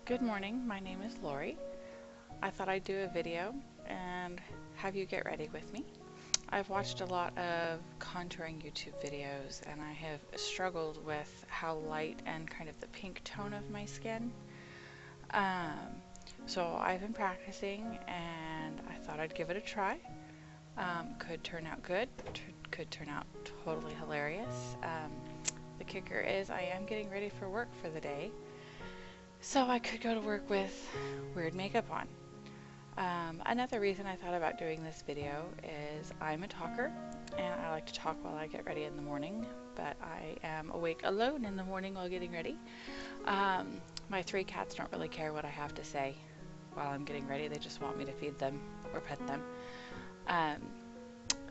Good morning, my name is Lori. I thought I'd do a video and have you get ready with me. I've watched a lot of contouring YouTube videos and I have struggled with how light and kind of the pink tone of my skin. So I've been practicing and I thought I'd give it a try. Could turn out good, could turn out totally hilarious. The kicker is I am getting ready for work for the day. So I could go to work with weird makeup on. Another reason I thought about doing this video is I'm a talker and I like to talk while I get ready in the morning, but I am awake alone in the morning while getting ready. My 3 cats don't really care what I have to say while I'm getting ready. They just want me to feed them or pet them.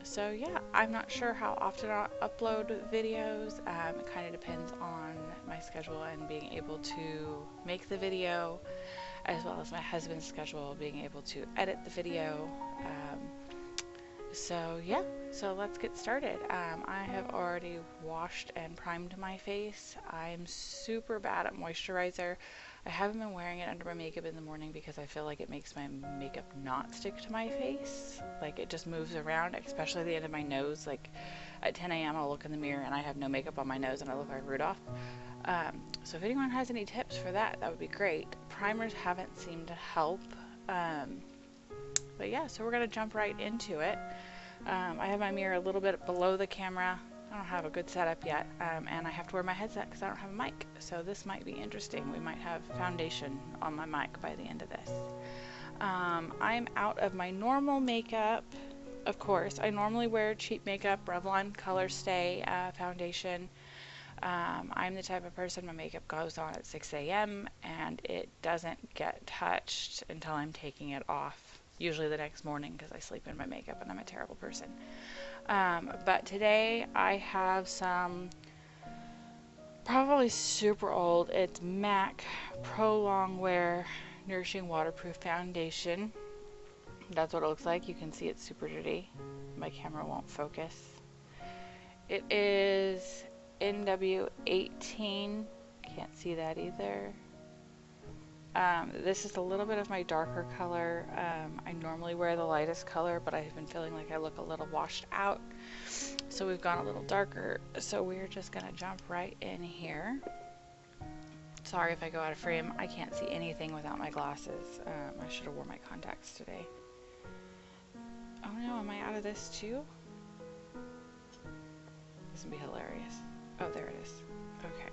So yeah, I'm not sure how often I'll upload videos. It kind of depends on my schedule and being able to make the video, as well as my husband's schedule being able to edit the video. So yeah, so let's get started. I have already washed and primed my face. I'm super bad at moisturizer. I haven't been wearing it under my makeup in the morning because I feel like it makes my makeup not stick to my face. Like it just moves around, especially the end of my nose. Like at 10 a.m. I'll look in the mirror and I have no makeup on my nose and I look like Rudolph. So if anyone has any tips for that, that would be great. Primers haven't seemed to help. But yeah, so we're going to jump right into it. I have my mirror a little bit below the camera. I don't have a good setup yet, and I have to wear my headset because I don't have a mic. So this might be interesting. We might have foundation on my mic by the end of this. I'm out of my normal makeup. Of course, I normally wear cheap makeup, Revlon Color Stay foundation. I'm the type of person my makeup goes on at 6 a.m. and it doesn't get touched until I'm taking it off. Usually the next morning because I sleep in my makeup and I'm a terrible person. But today I have some probably super old. It's MAC Pro Longwear Nourishing Waterproof Foundation. That's what it looks like. You can see it's super dirty. My camera won't focus. It is NW18. Can't see that either. This is a little bit of my darker color. I normally wear the lightest color, but I've been feeling like I look a little washed out. So we've gone a little darker. So we're just gonna jump right in here. Sorry if I go out of frame. I can't see anything without my glasses. I should have worn my contacts today. Oh no, am I out of this too? This would be hilarious. Oh, there it is. Okay.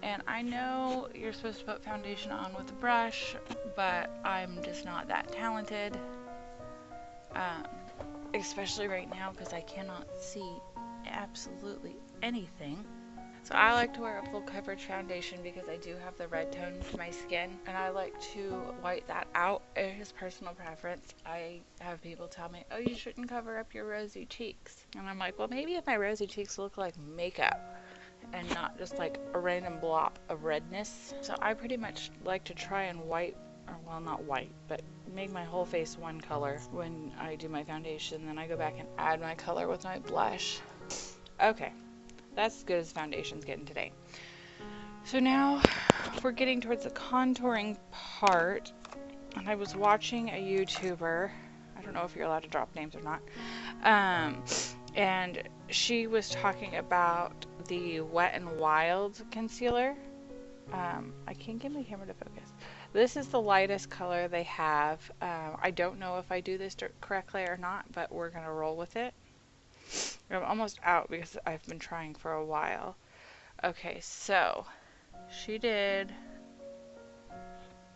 And I know you're supposed to put foundation on with a brush, but I'm just not that talented. Especially right now because I cannot see absolutely anything. So I like to wear a full coverage foundation because I do have the red tone to my skin, and I like to white that out. It is personal preference. I have people tell me, oh, you shouldn't cover up your rosy cheeks. And I'm like, well, maybe if my rosy cheeks look like makeup and not just like a random blob of redness. So I pretty much like to try and white, or well, not white, but make my whole face one color when I do my foundation. Then I go back and add my color with my blush. Okay, that's as good as foundation's getting today. So now we're getting towards the contouring part, and I was watching a YouTuber. I don't know if you're allowed to drop names or not. And she was talking about the Wet n Wild concealer. I can't get my camera to focus. This is the lightest color they have. I don't know if I do this correctly or not, but we're gonna roll with it. I'm almost out because I've been trying for a while. Okay, so she did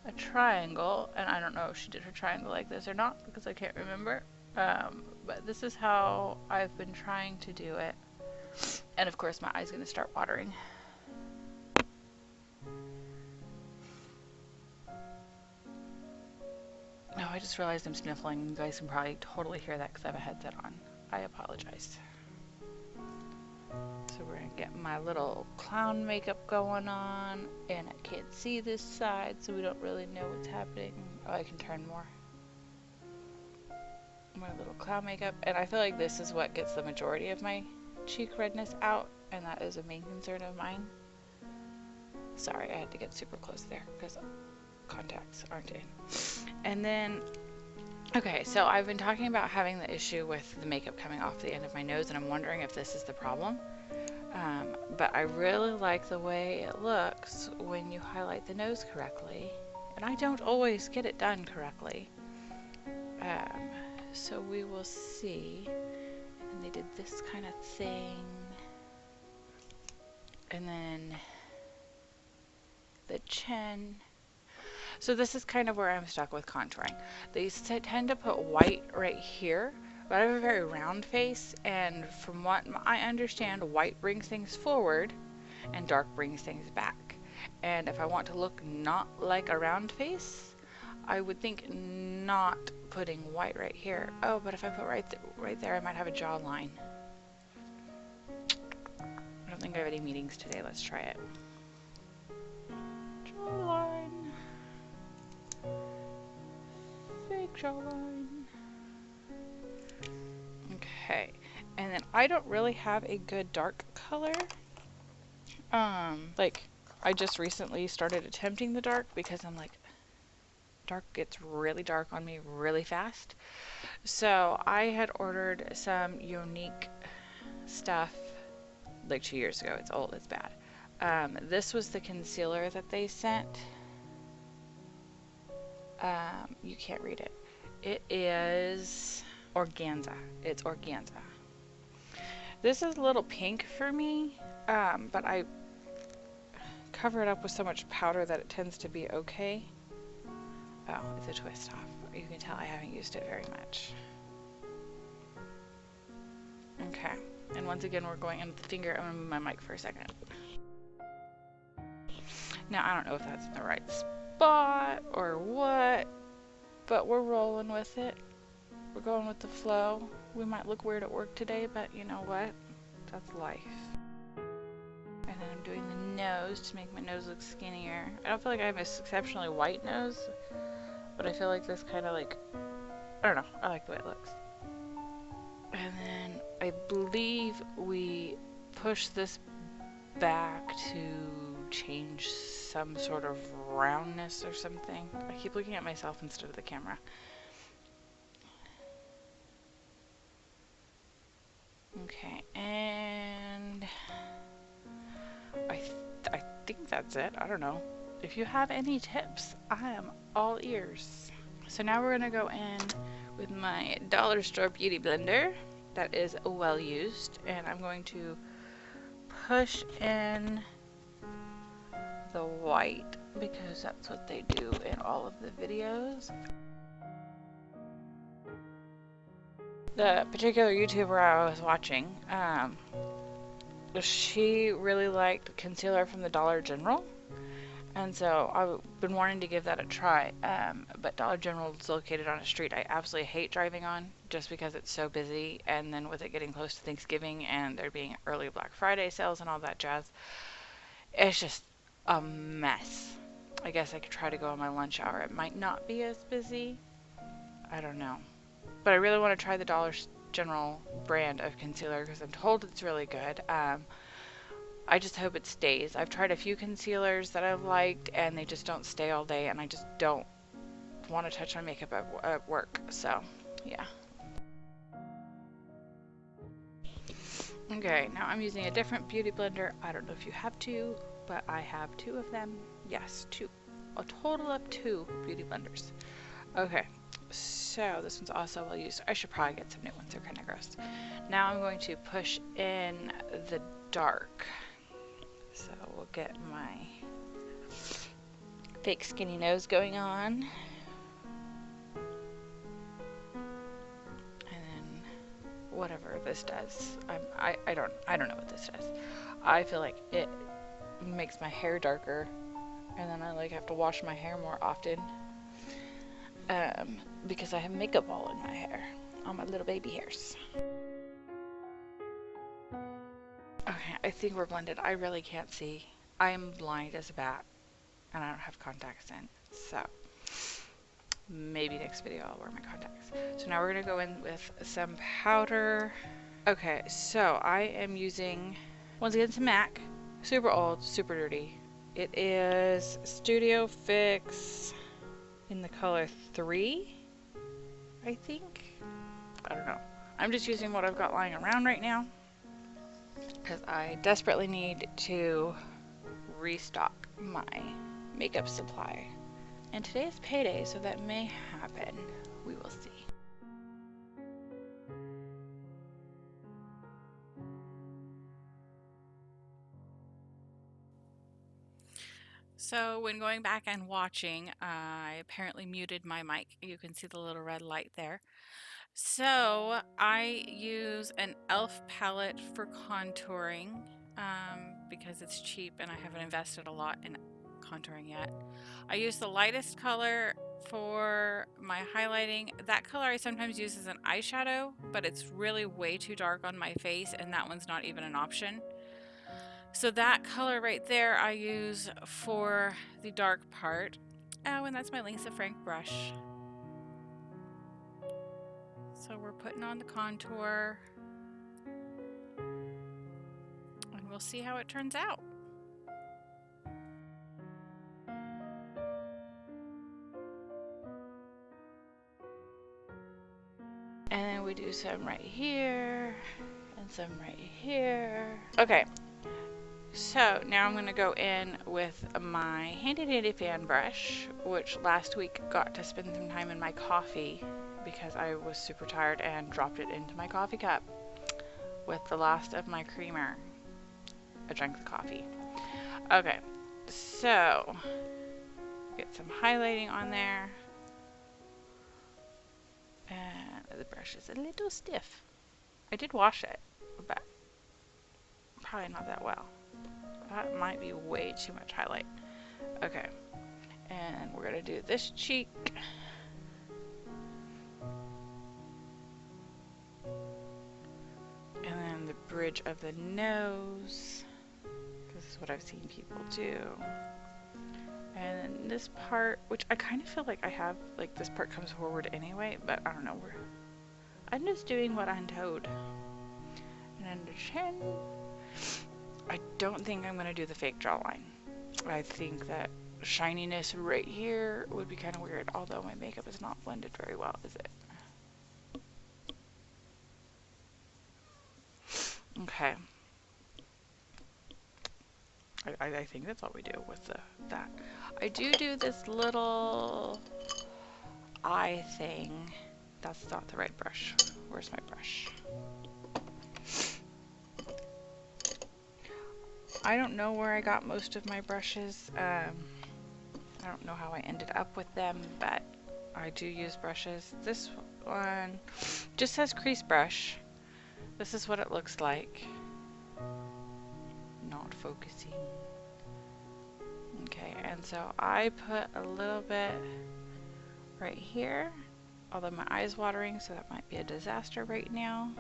a triangle, and I don't know if she did her triangle like this or not because I can't remember. But this is how I've been trying to do it. And of course my eye's gonna start watering. No, I just realized I'm sniffling. You guys can probably totally hear that because I have a headset on. I apologize. So we're gonna get my little clown makeup going on, and I can't see this side, so we don't really know what's happening. Oh, I can turn more. My little clown makeup, and I feel like this is what gets the majority of my cheek redness out, and that is a main concern of mine. Sorry, I had to get super close there because contacts aren't in. And then, okay, so I've been talking about having the issue with the makeup coming off the end of my nose, and I'm wondering if this is the problem. But I really like the way it looks when you highlight the nose correctly, and I don't always get it done correctly. So we will see. And they did this kind of thing, and then the chin. So this is kind of where I'm stuck with contouring. They tend to put white right here, but I have a very round face, and from what I understand, white brings things forward and dark brings things back. And if I want to look not like a round face, I would think not putting white right here. Oh, but if I put right there, I might have a jawline. I don't think I have any meetings today. Let's try it. Jawline. Fake jawline. Okay. And then I don't really have a good dark color. Like, I just recently started attempting the dark because I'm like, dark gets really dark on me really fast. So I had ordered some Unique stuff like 2 years ago. It's old, it's bad. This was the concealer that they sent. You can't read it. It is organza. It's organza. This is a little pink for me, but I cover it up with so much powder that it tends to be okay. Oh, it's a twist off. You can tell I haven't used it very much. Okay, and once again we're going in with the finger. I'm going to move my mic for a second. Now I don't know if that's in the right spot or what, but we're rolling with it. We're going with the flow. We might look weird at work today, but you know what? That's life. And then I'm doing the nose to make my nose look skinnier. I don't feel like I have an exceptionally white nose, but I feel like this kind of like, I don't know, I like the way it looks. And then I believe we push this back to change some sort of roundness or something. I keep looking at myself instead of the camera. Okay, and I think that's it. I don't know. If you have any tips, I am all ears. So now we're gonna go in with my dollar store beauty blender that is well used, and I'm going to push in the white because that's what they do in all of the videos. The particular YouTuber I was watching, she really liked concealer from the Dollar General, and so I've been wanting to give that a try, but Dollar General is located on a street I absolutely hate driving on just because it's so busy, and then with it getting close to Thanksgiving and there being early Black Friday sales and all that jazz, it's just a mess. I guess I could try to go on my lunch hour. It might not be as busy. I don't know. But I really want to try the Dollar General brand of concealer because I'm told it's really good. I just hope it stays. I've tried a few concealers that I've liked and they just don't stay all day, and I just don't want to touch my makeup at work. So, yeah. Okay, now I'm using a different beauty blender. I don't know if you have two, but I have two of them. Yes, two. A total of 2 beauty blenders. Okay. So this one's also well used. I should probably get some new ones. They're kind of gross. Now I'm going to push in the dark. So we'll get my fake skinny nose going on. And then whatever this does. I don't know what this does. I feel like it makes my hair darker, and then I like have to wash my hair more often. Because I have makeup all in my hair, on my little baby hairs. Okay, I think we're blended. I really can't see. I am blind as a bat, and I don't have contacts in, so maybe next video I'll wear my contacts. So now we're gonna go in with some powder. Okay, so I am using, once again, some MAC, super old, super dirty, It is Studio Fix in the color 3, I think. I don't know. I'm just using what I've got lying around right now because I desperately need to restock my makeup supply. And today is payday, so that may happen. We will see. So when going back and watching, I apparently muted my mic. You can see the little red light there. So I use an e.l.f. palette for contouring because it's cheap and I haven't invested a lot in contouring yet. I use the lightest color for my highlighting. That color I sometimes use as an eyeshadow, but it's really way too dark on my face and that one's not even an option. So that color right there I use for the dark part. Oh, and that's my Lisa Frank brush. So we're putting on the contour and we'll see how it turns out. And then we do some right here and some right here. Okay, so now I'm going to go in with my handy dandy fan brush, which last week got to spend some time in my coffee because I was super tired and dropped it into my coffee cup with the last of my creamer. I drank the coffee. Okay, so get some highlighting on there. And the brush is a little stiff. I did wash it, but probably not that well. That might be way too much highlight. Okay, and we're gonna do this cheek. And then the bridge of the nose. This is what I've seen people do. And then this part, which I kind of feel like I have, like this part comes forward anyway, but I don't know. I'm just doing what I'm told. And then the chin. I don't think I'm going to do the fake jawline. I think that shininess right here would be kind of weird, although my makeup is not blended very well, is it? Okay. I think that's all we do with that. I do this little eye thing. That's not the right brush. Where's my brush? I don't know where I got most of my brushes. I don't know how I ended up with them, but I do use brushes. This one just says crease brush. This is what it looks like. Not focusing. Okay, and so I put a little bit right here, although my eye's watering, so that might be a disaster right now.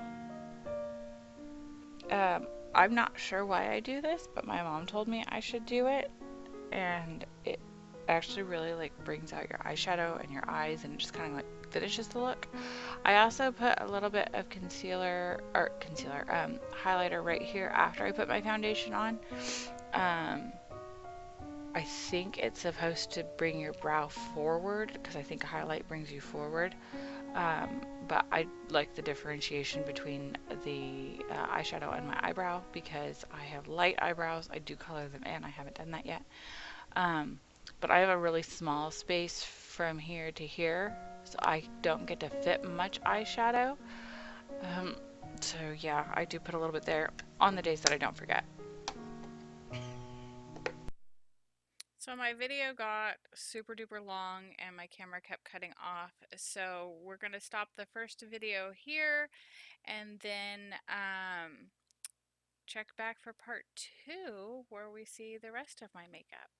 I'm not sure why I do this, but my mom told me I should do it, and it actually really like brings out your eyeshadow and your eyes, and it just kind of like finishes the look. I also put a little bit of highlighter right here after I put my foundation on. I think it's supposed to bring your brow forward because I think a highlight brings you forward. But I like the differentiation between the eyeshadow and my eyebrow because I have light eyebrows. I do color them in. I haven't done that yet. But I have a really small space from here to here, so I don't get to fit much eyeshadow. So yeah, I do put a little bit there on the days that I don't forget. So my video got super duper long and my camera kept cutting off. So we're going to stop the first video here and then check back for part 2 where we see the rest of my makeup.